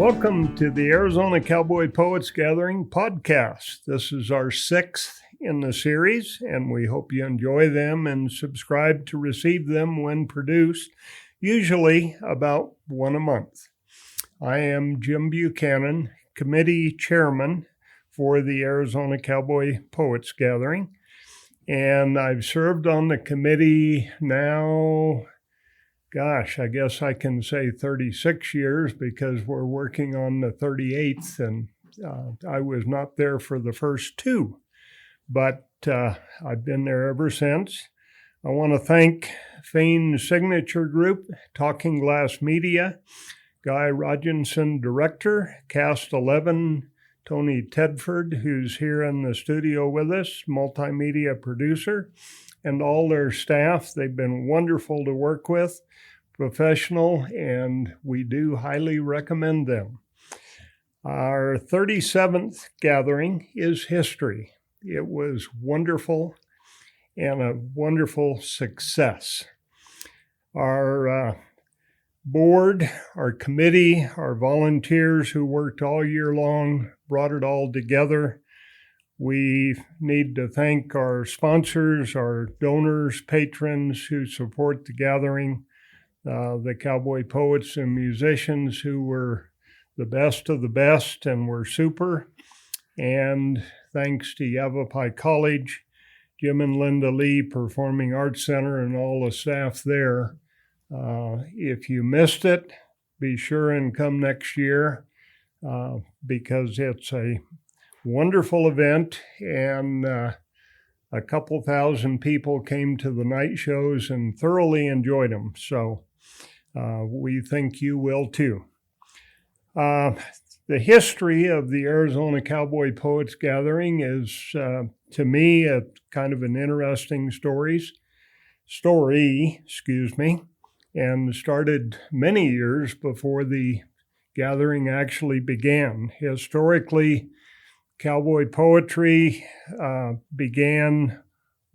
Welcome to the Arizona Cowboy Poets Gathering podcast. This is our sixth in the series, and we hope you enjoy them and subscribe to receive them when produced, usually about one a month. I am Jim Buchanan, committee chairman for the Arizona Cowboy Poets Gathering, and I've served on the committee now, I guess I can say 36 years because we're working on the 38th, and I was not there for the first two, but I've been there ever since. I want to thank Fane's Signature Group, Talking Glass Media, Guy Rodginson, director, Cast 11, Tony Tedford, who's here in the studio with us, multimedia producer, and all their staff. They've been wonderful to work with, professional, and we do highly recommend them. Our 37th gathering is history. It was wonderful and a wonderful success. Our board, our committee, our volunteers who worked all year long brought it all together. We need to thank our sponsors, our donors, patrons who support the gathering, the cowboy poets and musicians who were the best of the best and were super. And thanks to Yavapai College, Jim and Linda Lee Performing Arts Center, and all the staff there. If you missed it, be sure and come next year because it's a wonderful event, and a couple thousand people came to the night shows and thoroughly enjoyed them. So we think you will too. The history of the Arizona Cowboy Poets Gathering is, to me, a kind of an interesting story, and started many years before the gathering actually began. Historically, cowboy poetry began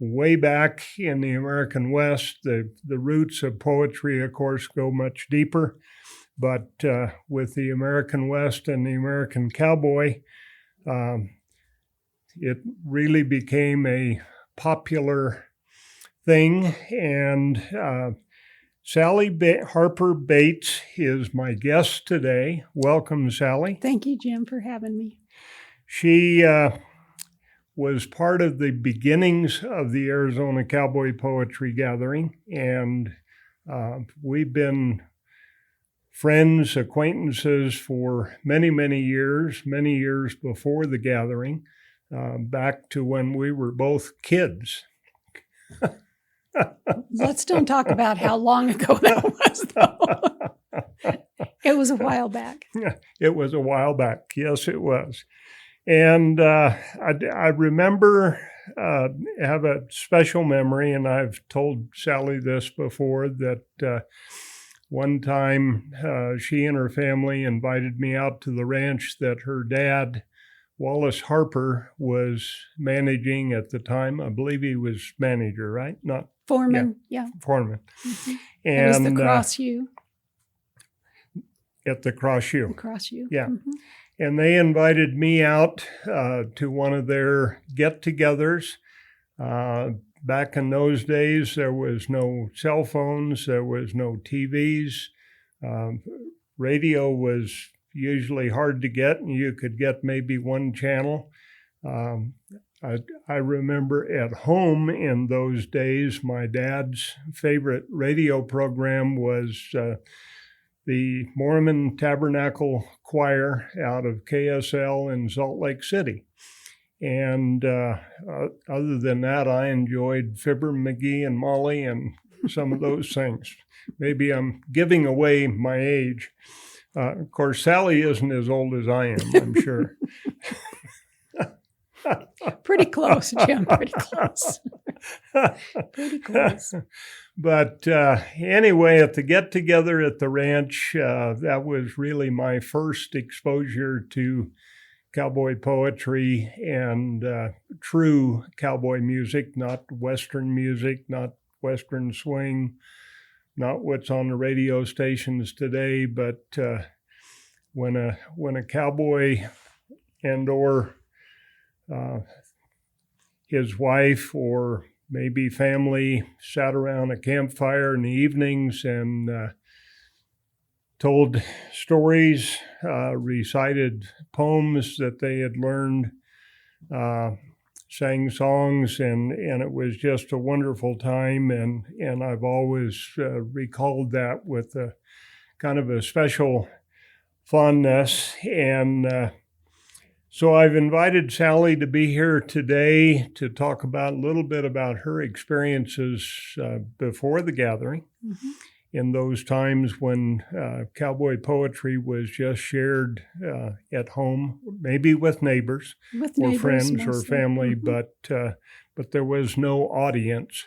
way back in the American West. The roots of poetry, of course, go much deeper, but with the American West and the American cowboy, it really became a popular thing. And Sally Harper Bates is my guest today. Welcome, Sally. Thank you, Jim, for having me. She was part of the beginnings of the Arizona Cowboy Poetry Gathering, and we've been friends, acquaintances for many, many years before the gathering, back to when we were both kids. Let's don't talk about how long ago that was, though. It was a while back. It was a while back. Yes, it was. And I remember, have a special memory, and I've told Sally this before, that one time she and her family invited me out to the ranch that her dad, Wallace Harper, was managing at the time. I believe he was manager, right? Not Foreman, yeah. Foreman. Mm-hmm. And it was the Cross U. At the Cross U. The Cross U. Yeah. Mm-hmm. And they invited me out to one of their get-togethers. Back in those days, there was no cell phones, there was no TVs. Radio was usually hard to get, and you could get maybe one channel. I remember at home in those days, my dad's favorite radio program was the Mormon Tabernacle Choir out of KSL in Salt Lake City. And other than that, I enjoyed Fibber McGee and Molly and some of those things. Maybe I'm giving away my age. Of course, Sally isn't as old as I am, I'm sure. Pretty close, Jim, pretty close. Pretty close. But anyway, at the get-together at the ranch, that was really my first exposure to cowboy poetry and true cowboy music, not Western music, not Western swing, not what's on the radio stations today, but when a cowboy and or his wife or maybe family sat around a campfire in the evenings and told stories, recited poems that they had learned, sang songs, and it was just a wonderful time. And I've always recalled that with a kind of a special fondness. And so I've invited Sally to be here today to talk about a little bit about her experiences before the gathering, in those times when cowboy poetry was just shared at home, maybe with neighbors or friends mostly, or family, but there was no audience.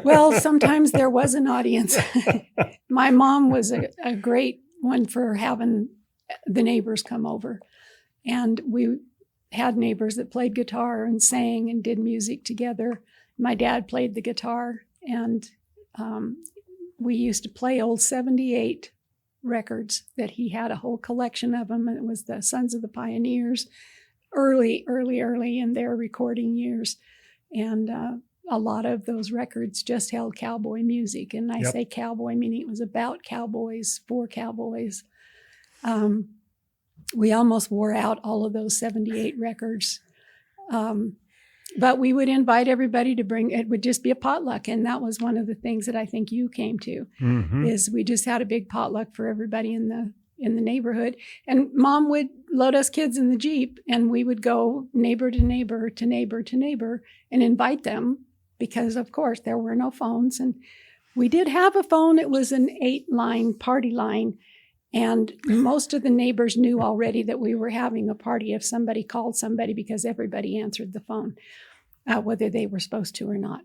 Well, sometimes there was an audience. My mom was a great one for having the neighbors come over. And we had neighbors that played guitar and sang and did music together. My dad played the guitar, and we used to play old 78 records that he had, a whole collection of them. And it was the Sons of the Pioneers, early in their recording years. And a lot of those records just held cowboy music. And I say cowboy, meaning it was about cowboys, for cowboys. We almost wore out all of those 78 records. But we would invite everybody to bring, it would just be a potluck. And that was one of the things that I think you came to, is we just had a big potluck for everybody in the neighborhood. And Mom would load us kids in the Jeep, and we would go neighbor to neighbor to neighbor to neighbor and invite them, because of course there were no phones. And we did have a phone. It was an 8-line party line. And most of the neighbors knew already that we were having a party if somebody called somebody, because everybody answered the phone, whether they were supposed to or not.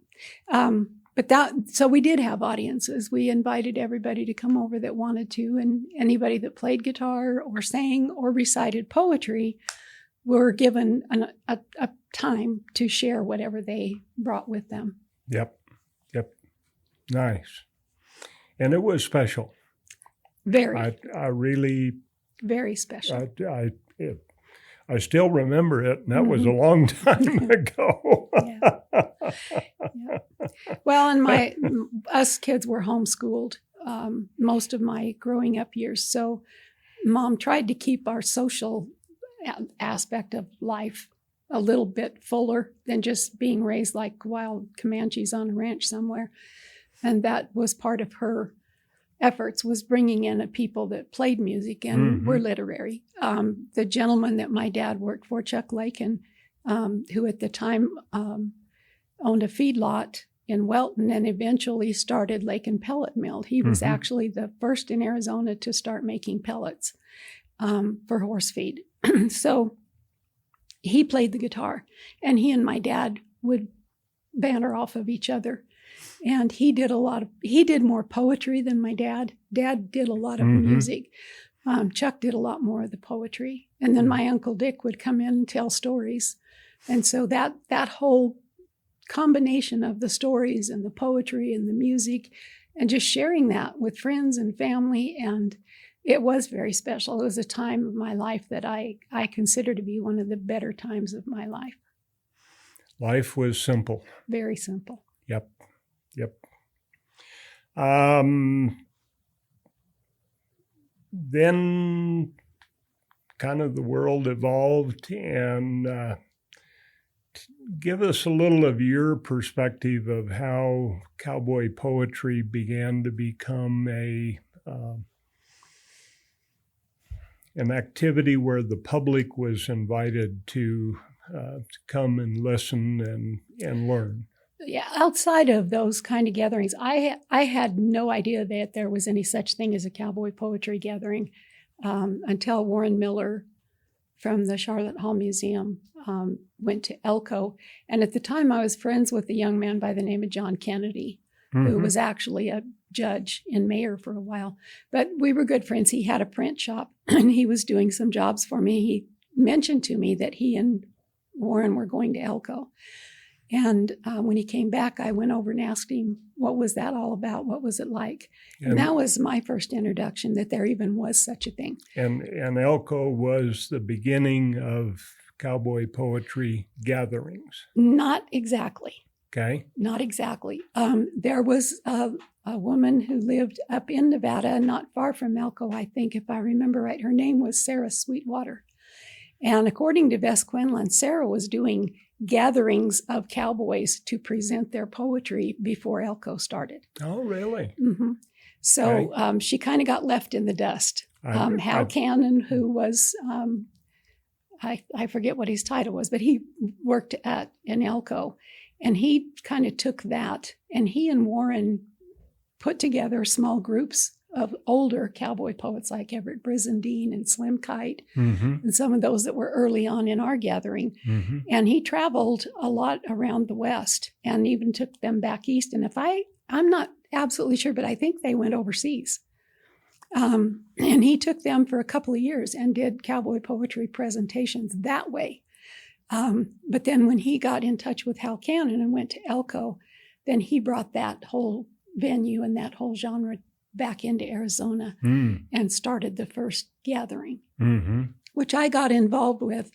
So we did have audiences. We invited everybody to come over that wanted to, and anybody that played guitar or sang or recited poetry were given a time to share whatever they brought with them. Yep. Nice. And it was special. Very. I really. Very special. I still remember it, and that was a long time ago. Yeah. Well, and us kids were homeschooled most of my growing up years. So Mom tried to keep our social aspect of life a little bit fuller than just being raised like wild Comanches on a ranch somewhere. And that was part of her efforts, was bringing in people that played music and were literary. The gentleman that my dad worked for, Chuck Lakin, who at the time owned a feedlot in Welton and eventually started Lakin Pellet Mill. He was actually the first in Arizona to start making pellets for horse feed. So he played the guitar, and he and my dad would banter off of each other. And he did more poetry than my dad. Dad did a lot of music. Chuck did a lot more of the poetry. And then my Uncle Dick would come in and tell stories. And so that whole combination of the stories and the poetry and the music and just sharing that with friends and family, and it was very special. It was a time of my life that I consider to be one of the better times of my life. Life was simple. Very simple. Yep. Then kind of the world evolved, and give us a little of your perspective of how cowboy poetry began to become an activity where the public was invited to come and listen and learn. Yeah, outside of those kind of gatherings, I had no idea that there was any such thing as a cowboy poetry gathering until Warren Miller from the Charlotte Hall Museum went to Elko. And at the time, I was friends with a young man by the name of John Kennedy, who was actually a judge in Mayor for a while. But we were good friends. He had a print shop, and he was doing some jobs for me. He mentioned to me that he and Warren were going to Elko. And when he came back, I went over and asked him, what was that all about? What was it like? And that was my first introduction that there even was such a thing. And Elko was the beginning of cowboy poetry gatherings. Not exactly. Okay. Not exactly. There was a woman who lived up in Nevada, not far from Elko, I think, if I remember right. Her name was Sarah Sweetwater. And according to Bess Quinlan, Sarah was doing gatherings of cowboys to present their poetry before Elko started. Oh, really? Mm-hmm. So she kind of got left in the dust. Hal Cannon, who was, I forget what his title was, but he worked in Elko. And he kind of took that, and he and Warren put together small groups of older cowboy poets like Everett Brizendine and Slim Kite, and some of those that were early on in our gathering. And he traveled a lot around the West and even took them back east. And I'm not absolutely sure, but I think they went overseas. And he took them for a couple of years and did cowboy poetry presentations that way. But then when he got in touch with Hal Cannon and went to Elko, then he brought that whole venue and that whole genre back into Arizona and started the first gathering, which I got involved with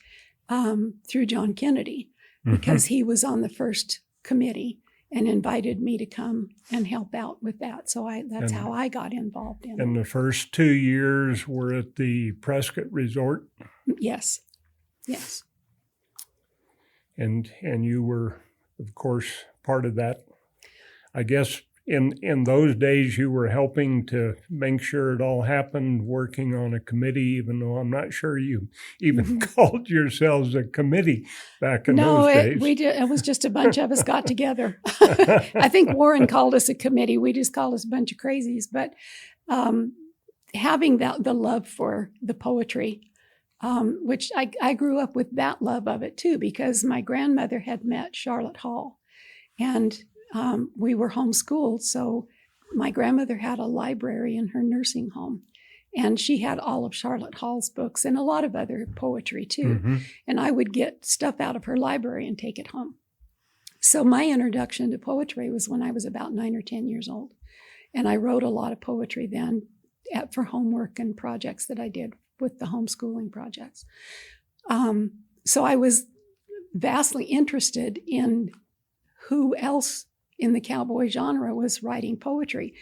through John Kennedy because he was on the first committee and invited me to come and help out with that. So that's how I got involved in it. And the first 2 years were at the Prescott Resort? Yes. And you were, of course, part of that. I guess in those days you were helping to make sure it all happened, working on a committee, even though I'm not sure you even called yourselves a committee back in those days. It was just a bunch of us got together. I think Warren called us a committee. We just called us a bunch of crazies. But having the love for the poetry, which I grew up with that love of it too, because my grandmother had met Charlotte Hall, and we were homeschooled. So my grandmother had a library in her nursing home, and she had all of Charlotte Hall's books and a lot of other poetry too. And I would get stuff out of her library and take it home. So my introduction to poetry was when I was about 9 or 10 years old. And I wrote a lot of poetry then for homework and projects that I did with the homeschooling projects. So I was vastly interested in who else in the cowboy genre was writing poetry.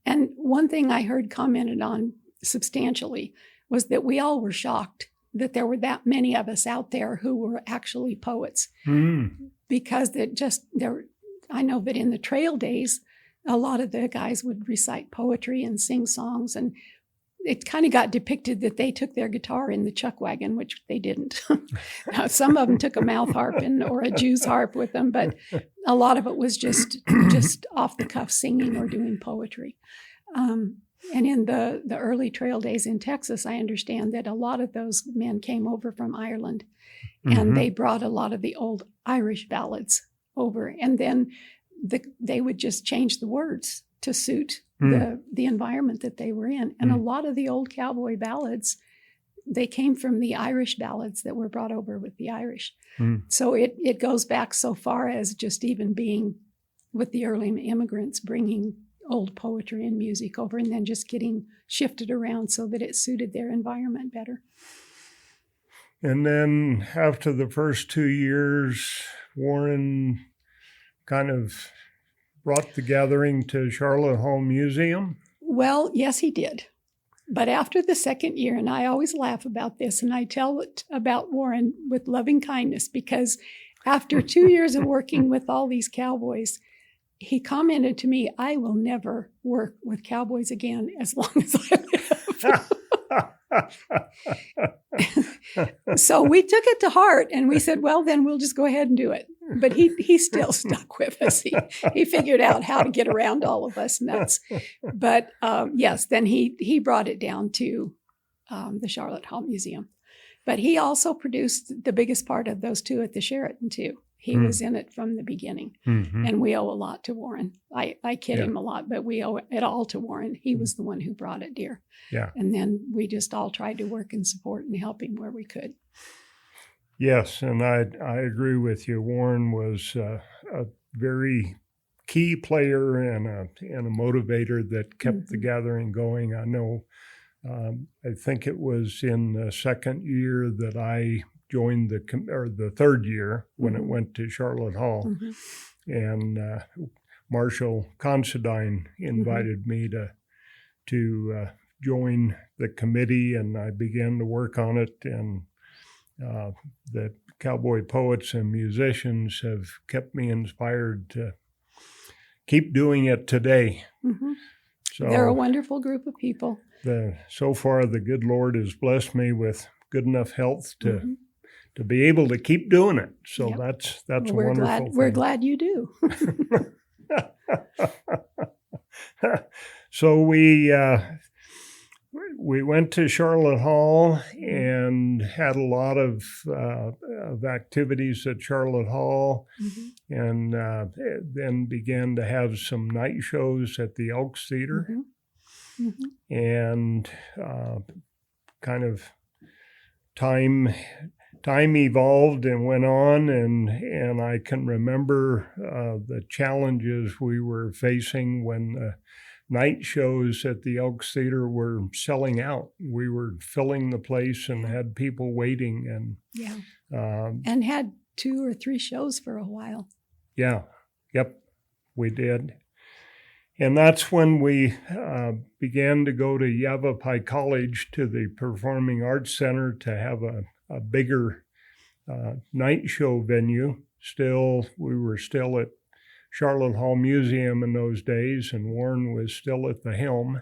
And one thing I heard commented on substantially was that we all were shocked that there were that many of us out there who were actually poets. Because I know that in the trail days, a lot of the guys would recite poetry and sing songs, and it kind of got depicted that they took their guitar in the chuck wagon, which they didn't. Now, some of them took a mouth harp or a Jew's harp with them, but a lot of it was just off the cuff singing or doing poetry. And in the early trail days in Texas, I understand that a lot of those men came over from Ireland, and they brought a lot of the old Irish ballads over, and then they would just change the words to suit the environment that they were in. And a lot of the old cowboy ballads, they came from the Irish ballads that were brought over with the Irish. So it goes back so far as just even being with the early immigrants, bringing old poetry and music over and then just getting shifted around so that it suited their environment better. And then after the first 2 years, Warren kind of brought the gathering to Charlotte Hall Museum? Well, yes, he did. But after the second year, and I always laugh about this, and I tell it about Warren with loving kindness, because after 2 years of working with all these cowboys, he commented to me, "I will never work with cowboys again as long as I live." So we took it to heart, and we said, well, then we'll just go ahead and do it. But he still stuck with us. He figured out how to get around all of us nuts. But yes, then he brought it down to the Charlotte Hall Museum. But he also produced the biggest part of those two at the Sheraton too. He was in it from the beginning. And we owe a lot to Warren. I kid him a lot, but we owe it all to Warren. He was the one who brought it here. And then we just all tried to work and support and help him where we could. Yes, and I agree with you. Warren was a very key player and a motivator that kept the gathering going. I know. I think it was in the second year that I joined or the third year when it went to Charlotte Hall, and Marshall Considine invited me to join the committee, and I began to work on it. And the Cowboy poets and musicians have kept me inspired to keep doing it today. So they're a wonderful group of people. So far, the good Lord has blessed me with good enough health to be able to keep doing it. So that's a wonderful thing. We're glad you do. So we went to Charlotte Hall and had a lot of activities at Charlotte Hall, and then began to have some night shows at the Elks Theater, and kind of time evolved and went on, and I can remember the challenges we were facing when the night shows at the Elks Theater were selling out. We were filling the place and had people waiting, and had 2 or 3 shows for a while. We did. And that's when we began to go to Yavapai College to the Performing Arts Center to have a bigger night show venue. We were still at Charlotte Hall Museum in those days, and Warren was still at the helm.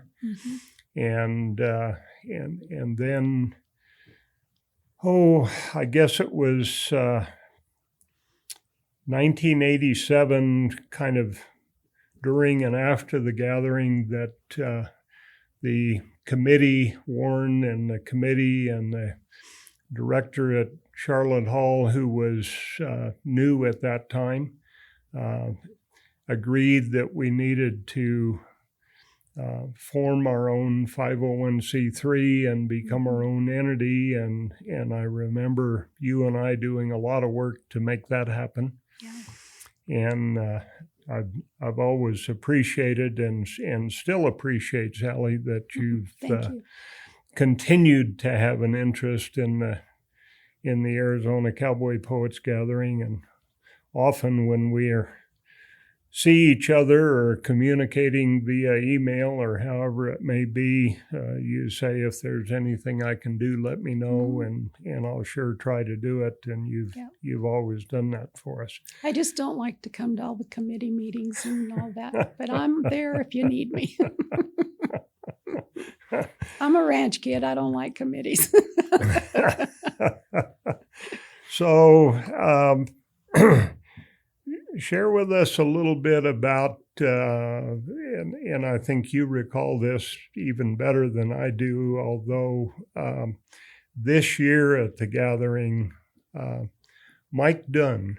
And then, I guess it was 1987, kind of during and after the gathering, that the committee, Warren and the committee and the director at Charlotte Hall, who was new at that time, agreed that we needed to form our own 501c3 and become our own entity. And I remember you and I doing a lot of work to make that happen. And I've always appreciated and still appreciate, Sally, that you've continued to have an interest in the Arizona Cowboy Poets Gathering. And often when we see each other or communicating via email or however it may be, you say, if there's anything I can do, let me know, and I'll sure try to do it. And you've always done that for us. I just don't like to come to all the committee meetings and all that, but I'm there if you need me. I'm a ranch kid. I don't like committees. So, share with us a little bit about, and I think you recall this even better than I do, although this year at the gathering, Mike Dunn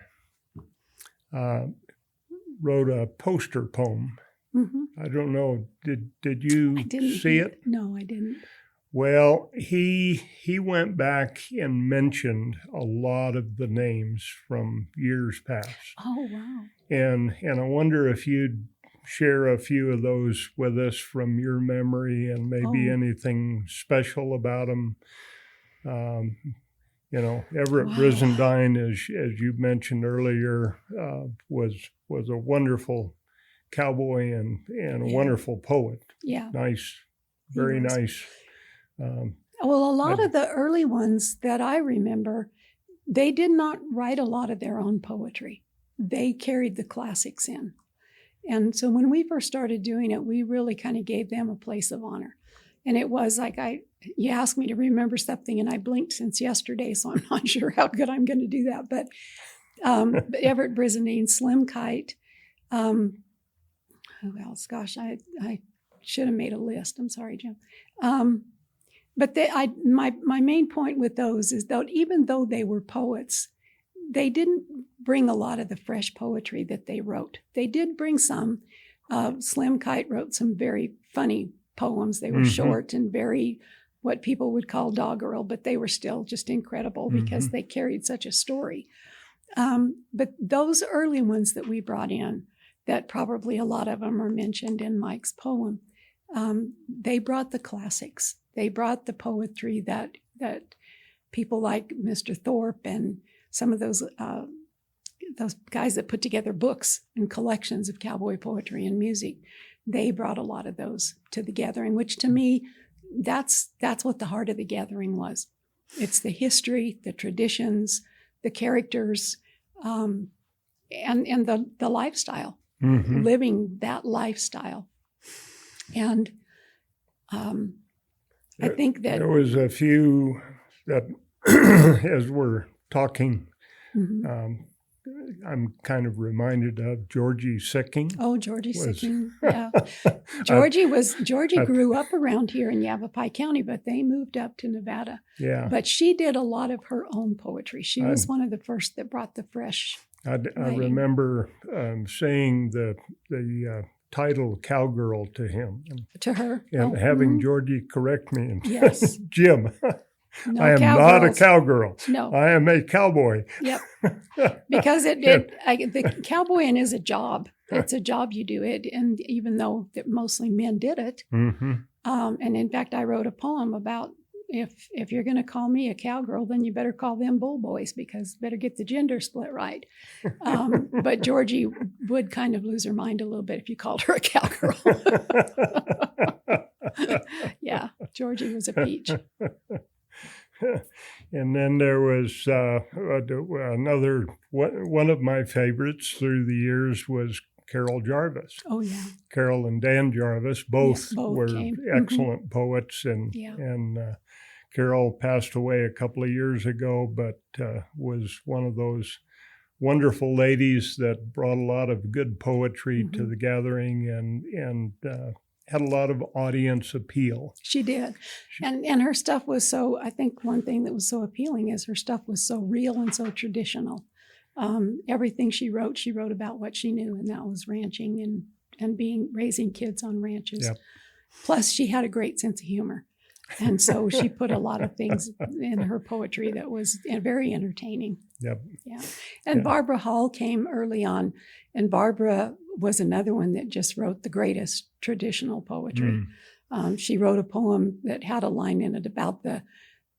wrote a poster poem. I don't know, did you see it? No, I didn't. Well, he went back and mentioned a lot of the names from years past. Oh, wow. And I wonder if you'd share a few of those with us from your memory, and maybe anything special about them. Everett Brizendine, as you mentioned earlier, was a wonderful cowboy and a wonderful poet. Yeah. Nice, very nice. Well, a lot of the early ones that I remember, they did not write a lot of their own poetry. They carried the classics in. And so when we first started doing it, we really kind of gave them a place of honor. And it was like, you asked me to remember something, and I blinked since yesterday, so I'm not sure how good I'm going to do that. But Everett Brizendine, Slim Kite, who else? Gosh, I should have made a list. I'm sorry, Jim. But my main point with those is that even though they were poets, they didn't bring a lot of the fresh poetry that they wrote. They did bring some. Slim Kite wrote some very funny poems. They were short and very what people would call doggerel, but they were still just incredible because they carried such a story. But those early ones that we brought in, that probably a lot of them are mentioned in Mike's poem, they brought the classics. They brought the poetry that people like Mr. Thorpe and some of those guys that put together books and collections of cowboy poetry and music. They brought a lot of those to the gathering, which to me, that's what the heart of the gathering was. It's the history, the traditions, the characters, and the lifestyle, living that lifestyle. And I think that there was a few that, as we're talking, I'm kind of reminded of Georgie Sicking. Oh, Georgie Sicking, yeah. Georgie grew up around here in Yavapai County, but they moved up to Nevada. Yeah. But she did a lot of her own poetry. She was one of the first that brought the fresh. I remember saying the title "Cowgirl" to him. To her. And having Georgie correct me. And yes. Jim, no, I am not a cowgirl. No. I am a cowboy. Yep. Because the cowboying is a job. It's a job you do it. And even though that mostly men did it. And in fact, I wrote a poem about if you're going to call me a cowgirl, then you better call them bull boys because better get the gender split right. But Georgie would kind of lose her mind a little bit if you called her a cowgirl. Yeah, Georgie was a peach. And then there was another one of my favorites through the years was Carol Jarvis. Oh yeah, Carol and Dan Jarvis both were came. excellent poets, and Carol passed away a couple of years ago, but was one of those wonderful ladies that brought a lot of good poetry to the gathering and had a lot of audience appeal. She did. And her stuff was so, I think one thing that was so appealing is her stuff was so real and so traditional. Everything she wrote about what she knew, and that was ranching and raising kids on ranches. Yep. Plus, she had a great sense of humor. And so she put a lot of things in her poetry that was very entertaining. Yep. Yeah. And Barbara Hall came early on, and Barbara was another one that just wrote the greatest traditional poetry. She wrote a poem that had a line in it about the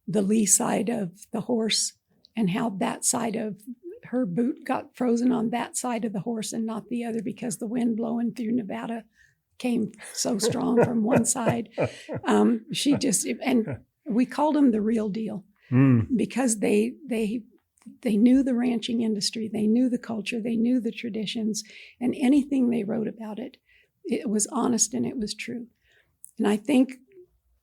lee side of the horse and how that side of her boot got frozen on that side of the horse and not the other because the wind blowing through Nevada came so strong from one side. She just, and we called them the real deal because they knew the ranching industry, they knew the culture, they knew the traditions, and anything they wrote about it was honest and it was true. And I think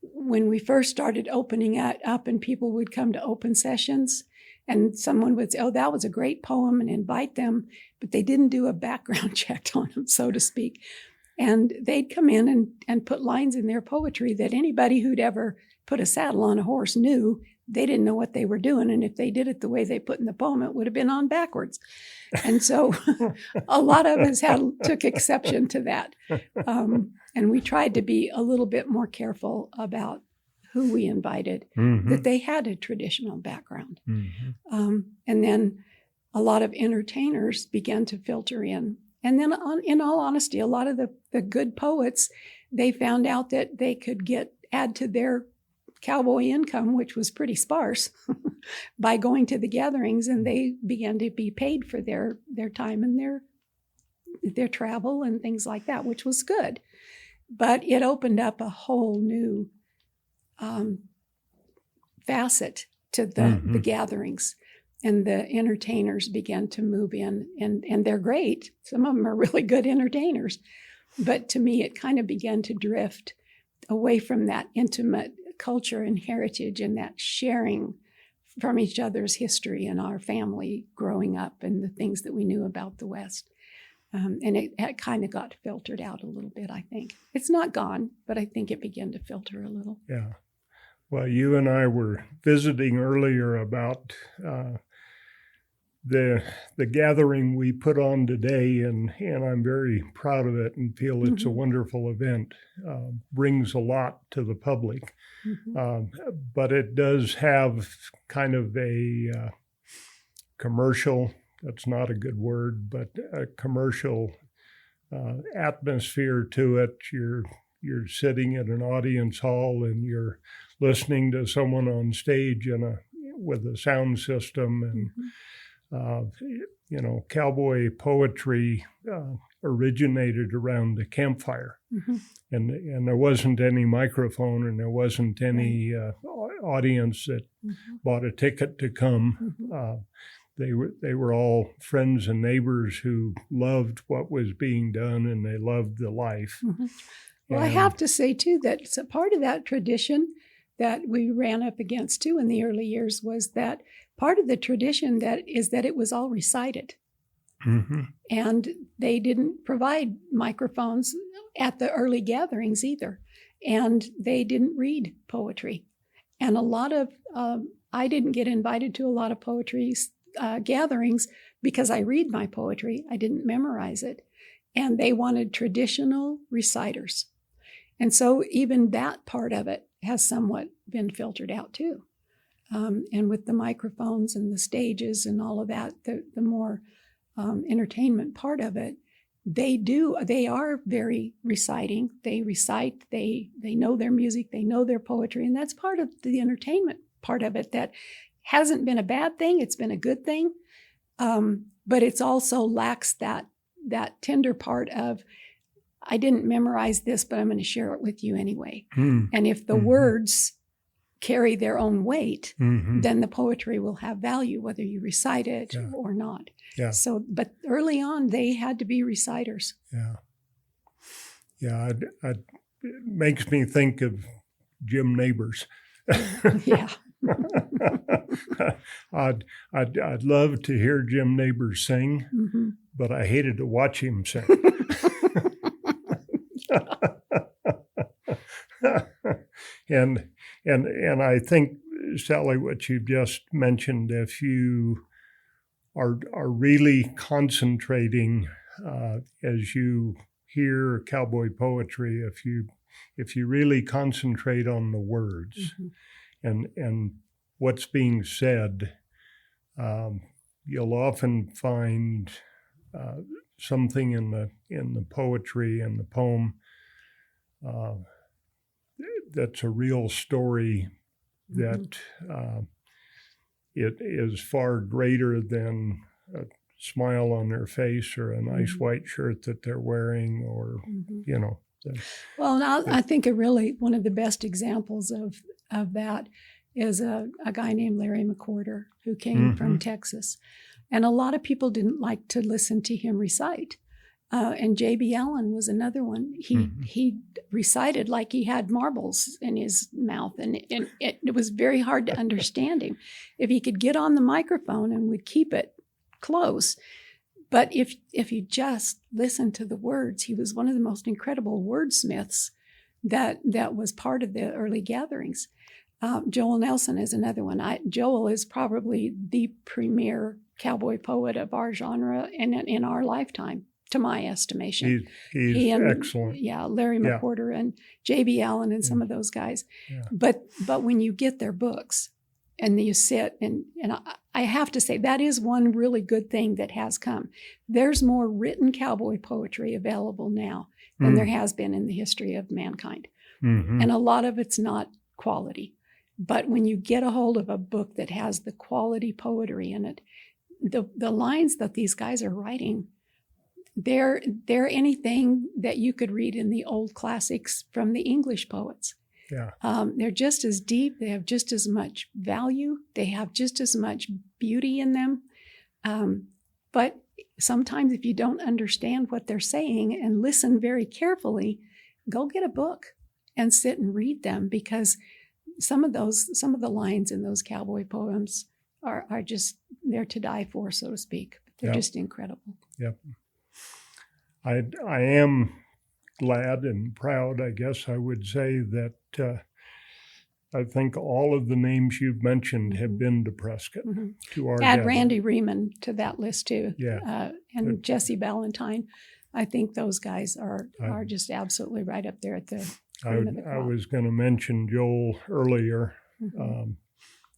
when we first started opening it up and people would come to open sessions and someone would say, oh, that was a great poem, and invite them, but they didn't do a background check on them, so to speak. And they'd come in and put lines in their poetry that anybody who'd ever put a saddle on a horse knew. They didn't know what they were doing. And if they did it the way they put in the poem, it would have been on backwards. And so a lot of us took exception to that. And we tried to be a little bit more careful about who we invited, that they had a traditional background. And then a lot of entertainers began to filter in. And then in all honesty, a lot of the good poets, they found out that they could add to their cowboy income, which was pretty sparse, by going to the gatherings, and they began to be paid for their time and their travel and things like that, which was good. But it opened up a whole new facet to the gatherings. And the entertainers began to move in, and they're great. Some of them are really good entertainers. But to me, it kind of began to drift away from that intimate culture and heritage and that sharing from each other's history and our family growing up and the things that we knew about the West. And it kind of got filtered out a little bit, I think. It's not gone, but I think it began to filter a little. Yeah. Well, you and I were visiting earlier about the gathering we put on today, and I'm very proud of it and feel it's a wonderful event, brings a lot to the public. But it does have kind of a commercial, that's not a good word, but a commercial atmosphere to it. You're sitting in an audience hall and you're listening to someone on stage with a sound system, and cowboy poetry originated around the campfire, and there wasn't any microphone, and there wasn't any audience that bought a ticket to come. They were all friends and neighbors who loved what was being done, and they loved the life. Well, I have to say, too, that a part of that tradition that we ran up against, too, in the early years was that part of the tradition that it was all recited. And they didn't provide microphones at the early gatherings either. And they didn't read poetry. And a lot of, I didn't get invited to a lot of poetry gatherings because I read my poetry. I didn't memorize it. And they wanted traditional reciters. And so even that part of it has somewhat been filtered out too. And with the microphones and the stages and all of that, the more entertainment part of it, they are very reciting. They recite, they know their music, they know their poetry, and that's part of the entertainment part of it that hasn't been a bad thing. It's been a good thing. But it's also lacks that tender part of, I didn't memorize this, but I'm going to share it with you anyway. And if the words carry their own weight, then the poetry will have value, whether you recite it or not. So, but early on, they had to be reciters. It makes me think of Jim Neighbors. I'd love to hear Jim Neighbors sing, but I hated to watch him sing. And I think, Sally, what you just mentioned, if you are really concentrating as you hear cowboy poetry, if you really concentrate on the words and what's being said, you'll often find something in the poetry and the poem that's a real story that it is far greater than a smile on their face or a nice white shirt that they're wearing, or Well, I think one of the best examples of that is a guy named Larry McWhorter, who came from Texas. And a lot of people didn't like to listen to him recite. And J.B. Allen was another one. He recited like he had marbles in his mouth, and it was very hard to understand him. If he could get on the microphone and would keep it close. But if you just listen to the words, he was one of the most incredible wordsmiths that was part of the early gatherings. Joel Nelson is another one. Joel is probably the premier cowboy poet of our genre and in our lifetime, to my estimation. He's excellent. Yeah, Larry McWhorter and J.B. Allen and some of those guys. Yeah. But when you get their books and you sit, and I have to say, that is one really good thing that has come. There's more written cowboy poetry available now than there has been in the history of mankind. And a lot of it's not quality. But when you get a hold of a book that has the quality poetry in it, the lines that these guys are writing, they're anything that you could read in the old classics from the English poets. Yeah. They're just as deep. They have just as much value. They have just as much beauty in them. But sometimes if you don't understand what they're saying and listen very carefully, go get a book and sit and read them, because some of the lines in those cowboy poems are just, they're to die for, so to speak. They're just incredible. Yep. I am glad and proud, I guess I would say, that I think all of the names you've mentioned have been to Prescott, to our Add gathering. Randy Riemann to that list too. Yeah. And Jesse Ballantyne. I think those guys are just absolutely right up there at the cream of the crop. I was going to mention Joel earlier, and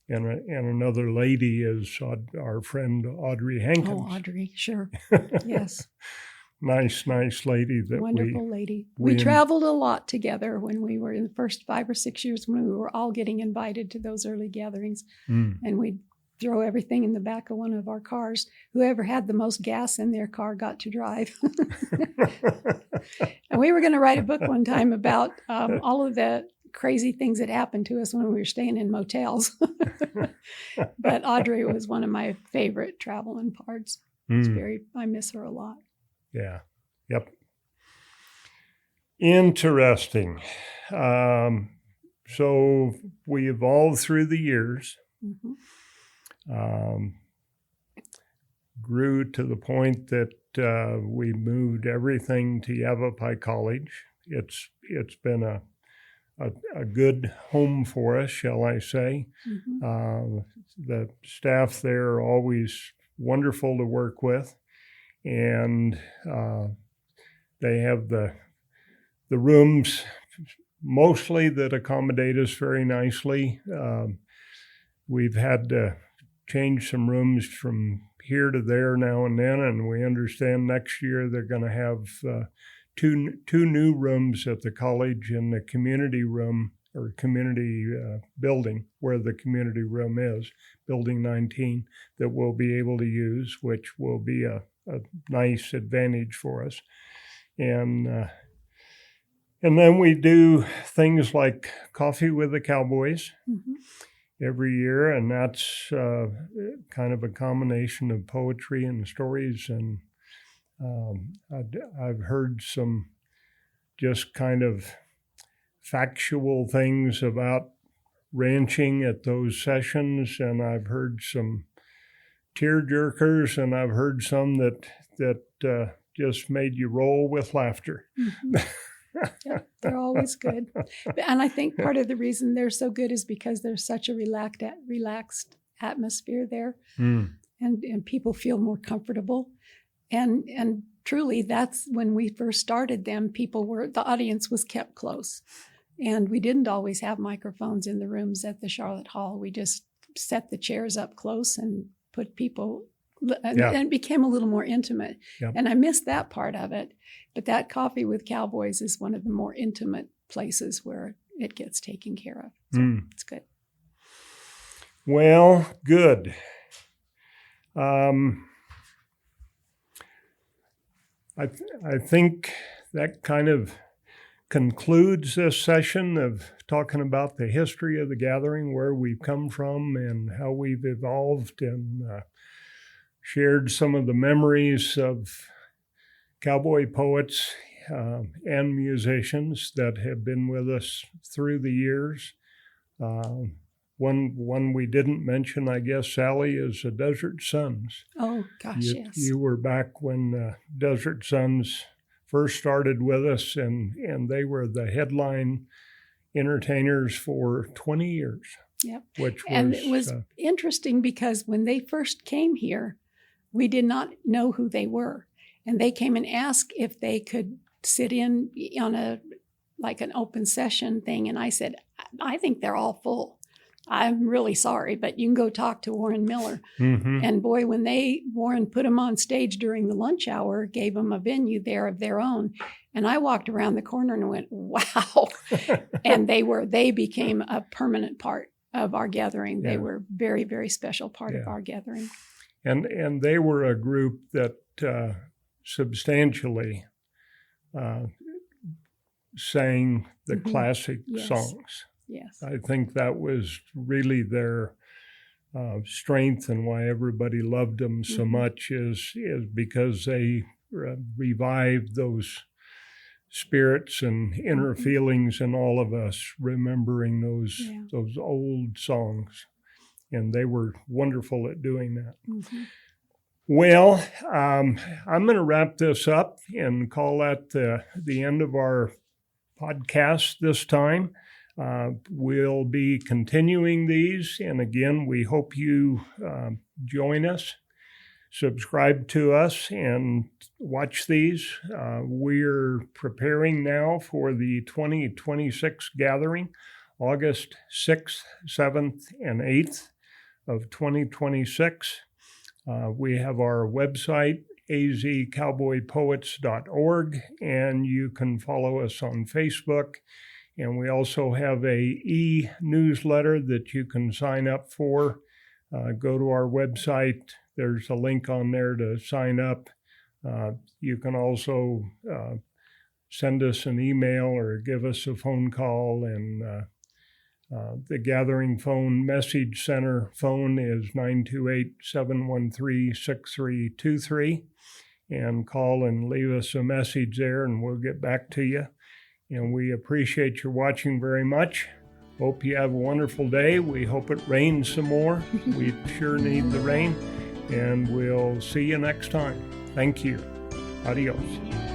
another lady is our friend Audrey Hankins. Oh, Audrey, sure. Yes. Nice lady. Wonderful lady. We traveled a lot together when we were in the first 5 or 6 years when we were all getting invited to those early gatherings. And we'd throw everything in the back of one of our cars. Whoever had the most gas in their car got to drive. And we were going to write a book one time about all of the crazy things that happened to us when we were staying in motels. But Audrey was one of my favorite traveling parts. I miss her a lot. Yeah. Yep. Interesting. So we evolved through the years, grew to the point that we moved everything to Yavapai College. It's been a good home for us, shall I say. The staff there are always wonderful to work with. And they have the rooms mostly that accommodate us very nicely. We've had to change some rooms from here to there now and then, and we understand next year they're going to have two new rooms at the college in the community room or community building where the community room is, Building 19, that we'll be able to use, which will be a nice advantage for us. And then we do things like Coffee with the Cowboys every year, and that's kind of a combination of poetry and stories. And I've heard some just kind of factual things about ranching at those sessions, and I've heard some tear jerkers, and I've heard some that just made you roll with laughter. Yeah, they're always good. And I think part of the reason they're so good is because there's such a relaxed atmosphere there, and people feel more comfortable. And truly, that's when we first started them. The audience was kept close, and we didn't always have microphones in the rooms at the Charlotte Hall. We just set the chairs up close and put people, and it became a little more intimate. Yep. And I missed that part of it. But that Coffee with Cowboys is one of the more intimate places where it gets taken care of. So it's good. Well, good. I think that kind of concludes this session of talking about the history of the gathering, where we've come from and how we've evolved, and shared some of the memories of cowboy poets and musicians that have been with us through the years. One we didn't mention, I guess, Sally, is the Desert Sons. Oh, gosh, yes. You were back when Desert Sons first started with us, and they were the headline entertainers for 20 years. Yep. And it was interesting because when they first came here, we did not know who they were. And they came and asked if they could sit in on an open session thing. And I said, I think they're all full. I'm really sorry, but you can go talk to Warren Miller. And boy, when Warren put them on stage during the lunch hour, gave them a venue there of their own. And I walked around the corner and went, wow. And they became a permanent part of our gathering. They were very, very special part of our gathering. And they were a group that substantially sang the classic songs. Yes. I think that was really their strength, and why everybody loved them so much is because they revived those spirits and inner feelings in all of us, remembering those old songs. And they were wonderful at doing that. Well, I'm going to wrap this up and call that the end of our podcast this time. We'll be continuing these, and again, we hope you join us. Subscribe to us and watch these. We're preparing now for the 2026 gathering, August 6th, 7th, and 8th of 2026. We have our website, azcowboypoets.org, and you can follow us on Facebook. And we also have a e-newsletter that you can sign up for. Go to our website. There's a link on there to sign up. You can also send us an email or give us a phone call. And the Gathering Phone Message Center phone is 928-713-6323. And call and leave us a message there, and we'll get back to you. And we appreciate your watching very much. Hope you have a wonderful day. We hope it rains some more. We sure need the rain. And we'll see you next time. Thank you. Adios.